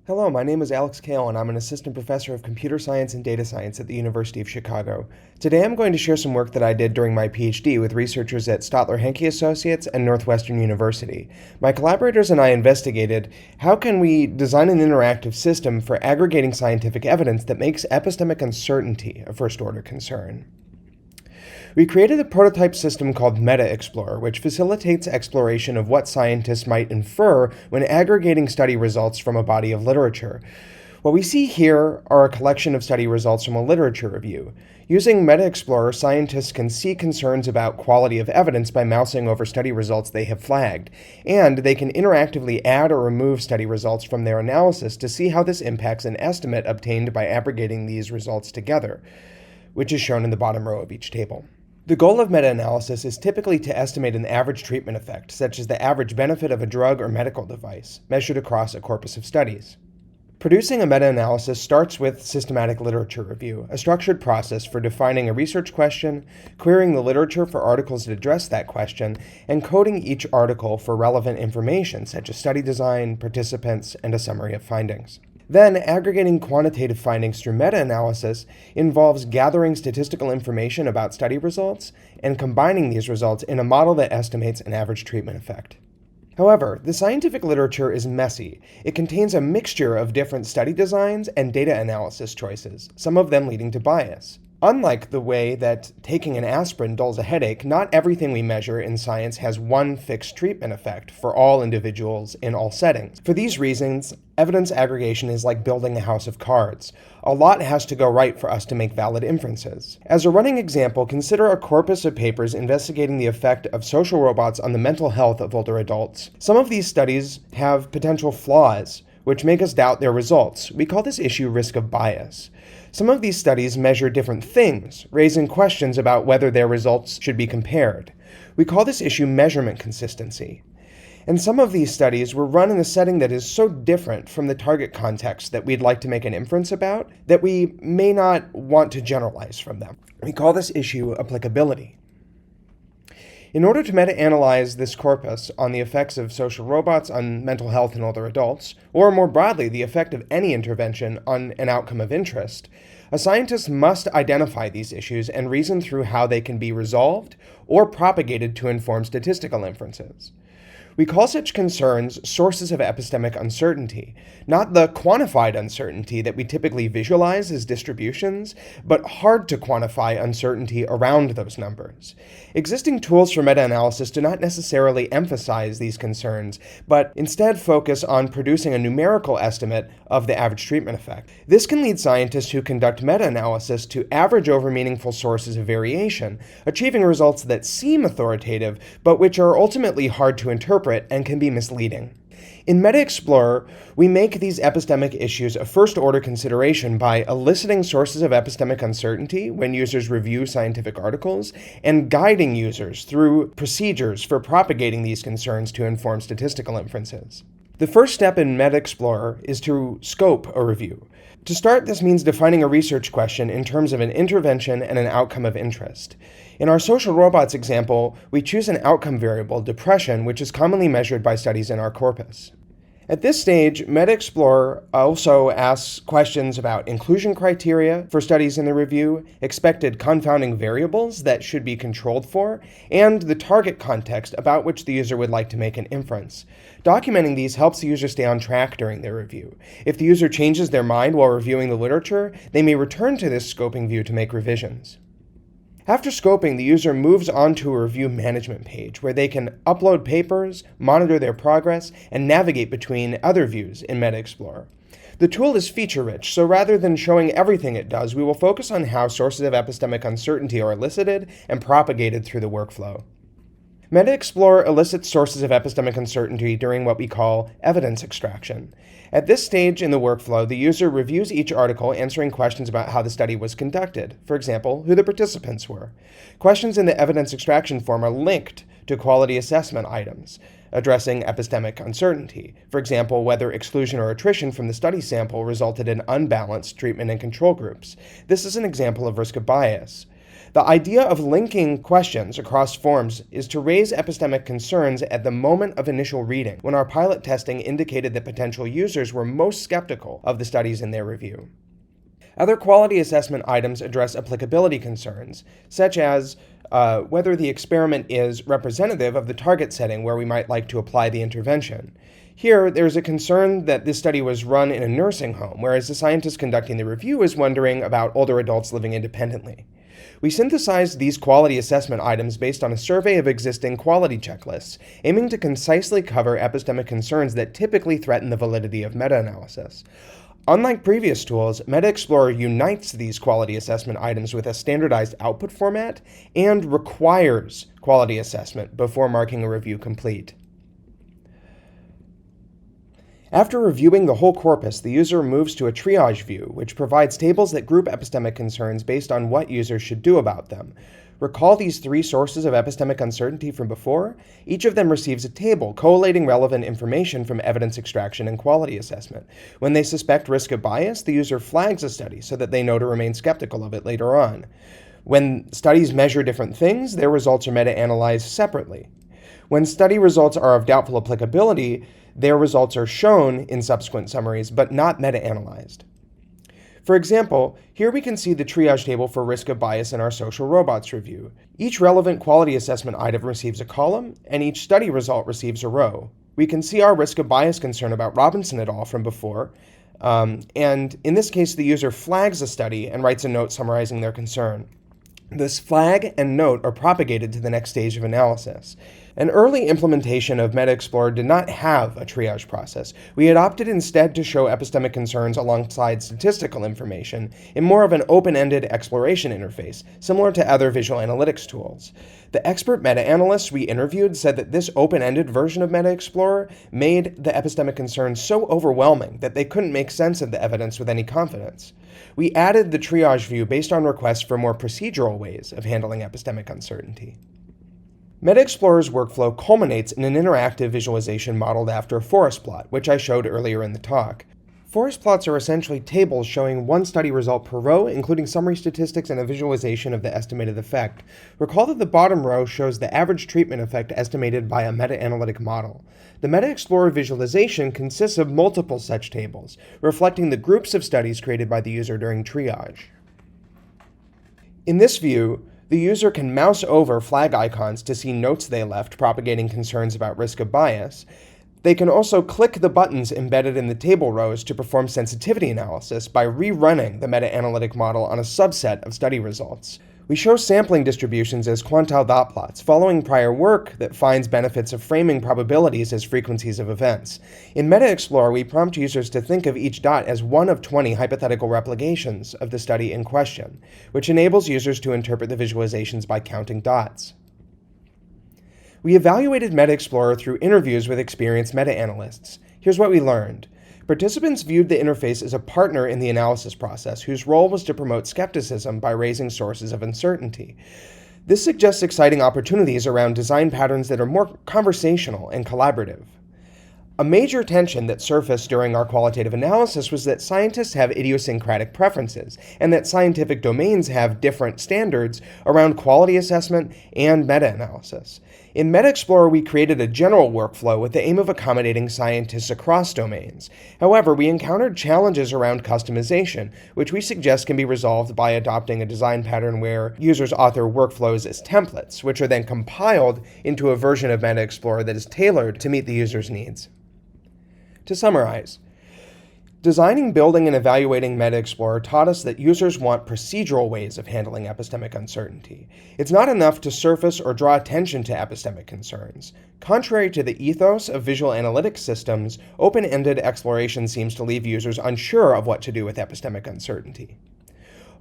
Hello, my name is Alex Kale, and I'm an assistant professor of computer science and data science at the University of Chicago. Today I'm going to share some work that I did during my PhD with researchers at Stotler-Henke Associates and Northwestern University. My collaborators and I investigated how can we design an interactive system for aggregating scientific evidence that makes epistemic uncertainty a first-order concern. We created a prototype system called MetaExplorer, which facilitates exploration of what scientists might infer when aggregating study results from a body of literature. What we see here are a collection of study results from a literature review. Using MetaExplorer, scientists can see concerns about quality of evidence by mousing over study results they have flagged, and they can interactively add or remove study results from their analysis to see how this impacts an estimate obtained by aggregating these results together, which is shown in the bottom row of each table. The goal of meta-analysis is typically to estimate an average treatment effect, such as the average benefit of a drug or medical device, measured across a corpus of studies. Producing a meta-analysis starts with systematic literature review, a structured process for defining a research question, querying the literature for articles that address that question, and coding each article for relevant information, such as study design, participants, and a summary of findings. Then, aggregating quantitative findings through meta-analysis involves gathering statistical information about study results and combining these results in a model that estimates an average treatment effect. However, the scientific literature is messy. It contains a mixture of different study designs and data analysis choices, some of them leading to bias. Unlike the way that taking an aspirin dulls a headache, not everything we measure in science has one fixed treatment effect for all individuals in all settings. For these reasons, evidence aggregation is like building a house of cards. A lot has to go right for us to make valid inferences. As a running example, consider a corpus of papers investigating the effect of social robots on the mental health of older adults. Some of these studies have potential flaws, which make us doubt their results. We call this issue risk of bias. Some of these studies measure different things, raising questions about whether their results should be compared. We call this issue measurement consistency. And some of these studies were run in a setting that is so different from the target context that we'd like to make an inference about that we may not want to generalize from them. We call this issue applicability. In order to meta-analyze this corpus on the effects of social robots on mental health in older adults, or more broadly, the effect of any intervention on an outcome of interest, a scientist must identify these issues and reason through how they can be resolved or propagated to inform statistical inferences. We call such concerns sources of epistemic uncertainty, not the quantified uncertainty that we typically visualize as distributions, but hard to quantify uncertainty around those numbers. Existing tools for meta-analysis do not necessarily emphasize these concerns, but instead focus on producing a numerical estimate of the average treatment effect. This can lead scientists who conduct meta-analysis to average over meaningful sources of variation, achieving results that seem authoritative, but which are ultimately hard to interpret and can be misleading. In MetaExplorer, we make these epistemic issues a first-order consideration by eliciting sources of epistemic uncertainty when users review scientific articles and guiding users through procedures for propagating these concerns to inform statistical inferences. The first step in MetaExplorer is to scope a review. To start, this means defining a research question in terms of an intervention and an outcome of interest. In our social robots example, we choose an outcome variable, depression, which is commonly measured by studies in our corpus. At this stage, MetaExplorer also asks questions about inclusion criteria for studies in the review, expected confounding variables that should be controlled for, and the target context about which the user would like to make an inference. Documenting these helps the user stay on track during their review. If the user changes their mind while reviewing the literature, they may return to this scoping view to make revisions. After scoping, the user moves on to a review management page where they can upload papers, monitor their progress, and navigate between other views in MetaExplorer. The tool is feature-rich, so rather than showing everything it does, we will focus on how sources of epistemic uncertainty are elicited and propagated through the workflow. MetaExplorer elicits sources of epistemic uncertainty during what we call evidence extraction. At this stage in the workflow, the user reviews each article, answering questions about how the study was conducted. For example, who the participants were. Questions in the evidence extraction form are linked to quality assessment items, addressing epistemic uncertainty. For example, whether exclusion or attrition from the study sample resulted in unbalanced treatment and control groups. This is an example of risk of bias. The idea of linking questions across forms is to raise epistemic concerns at the moment of initial reading, when our pilot testing indicated that potential users were most skeptical of the studies in their review. Other quality assessment items address applicability concerns, such as whether the experiment is representative of the target setting where we might like to apply the intervention. Here, there's a concern that this study was run in a nursing home, whereas the scientist conducting the review is wondering about older adults living independently. We synthesized these quality assessment items based on a survey of existing quality checklists, aiming to concisely cover epistemic concerns that typically threaten the validity of meta-analysis. Unlike previous tools, MetaExplorer unites these quality assessment items with a standardized output format and requires quality assessment before marking a review complete. After reviewing the whole corpus, the user moves to a triage view, which provides tables that group epistemic concerns based on what users should do about them. Recall these three sources of epistemic uncertainty from before? Each of them receives a table collating relevant information from evidence extraction and quality assessment. When they suspect risk of bias, the user flags a study so that they know to remain skeptical of it later on. When studies measure different things, their results are meta-analyzed separately. When study results are of doubtful applicability, their results are shown in subsequent summaries, but not meta-analyzed. For example, here we can see the triage table for risk of bias in our social robots review. Each relevant quality assessment item receives a column, and each study result receives a row. We can see our risk of bias concern about Robinson et al. From before, and in this case, the user flags a study and writes a note summarizing their concern. This flag and note are propagated to the next stage of analysis. An early implementation of MetaExplorer did not have a triage process. We had opted instead to show epistemic concerns alongside statistical information in more of an open-ended exploration interface, similar to other visual analytics tools. The expert meta-analysts we interviewed said that this open-ended version of MetaExplorer made the epistemic concerns so overwhelming that they couldn't make sense of the evidence with any confidence. We added the triage view based on requests for more procedural ways of handling epistemic uncertainty. MetaExplorer's workflow culminates in an interactive visualization modeled after a forest plot, which I showed earlier in the talk. Forest plots are essentially tables showing one study result per row, including summary statistics and a visualization of the estimated effect. Recall that the bottom row shows the average treatment effect estimated by a meta-analytic model. The MetaExplorer visualization consists of multiple such tables, reflecting the groups of studies created by the user during triage. In this view, the user can mouse over flag icons to see notes they left propagating concerns about risk of bias. They can also click the buttons embedded in the table rows to perform sensitivity analysis by rerunning the meta-analytic model on a subset of study results. We show sampling distributions as quantile dot plots, following prior work that finds benefits of framing probabilities as frequencies of events. In MetaExplorer, we prompt users to think of each dot as one of 20 hypothetical replications of the study in question, which enables users to interpret the visualizations by counting dots. We evaluated MetaExplorer through interviews with experienced meta-analysts. Here's what we learned. Participants viewed the interface as a partner in the analysis process, whose role was to promote skepticism by raising sources of uncertainty. This suggests exciting opportunities around design patterns that are more conversational and collaborative. A major tension that surfaced during our qualitative analysis was that scientists have idiosyncratic preferences, and that scientific domains have different standards around quality assessment and meta-analysis. In MetaExplorer, we created a general workflow with the aim of accommodating scientists across domains. However, we encountered challenges around customization, which we suggest can be resolved by adopting a design pattern where users author workflows as templates, which are then compiled into a version of MetaExplorer that is tailored to meet the user's needs. To summarize, designing, building, and evaluating MetaExplorer taught us that users want procedural ways of handling epistemic uncertainty. It's not enough to surface or draw attention to epistemic concerns. Contrary to the ethos of visual analytics systems, open-ended exploration seems to leave users unsure of what to do with epistemic uncertainty.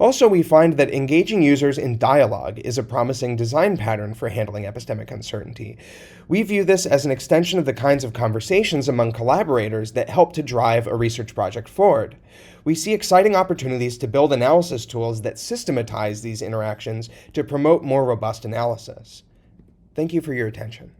Also, we find that engaging users in dialogue is a promising design pattern for handling epistemic uncertainty. We view this as an extension of the kinds of conversations among collaborators that help to drive a research project forward. We see exciting opportunities to build analysis tools that systematize these interactions to promote more robust analysis. Thank you for your attention.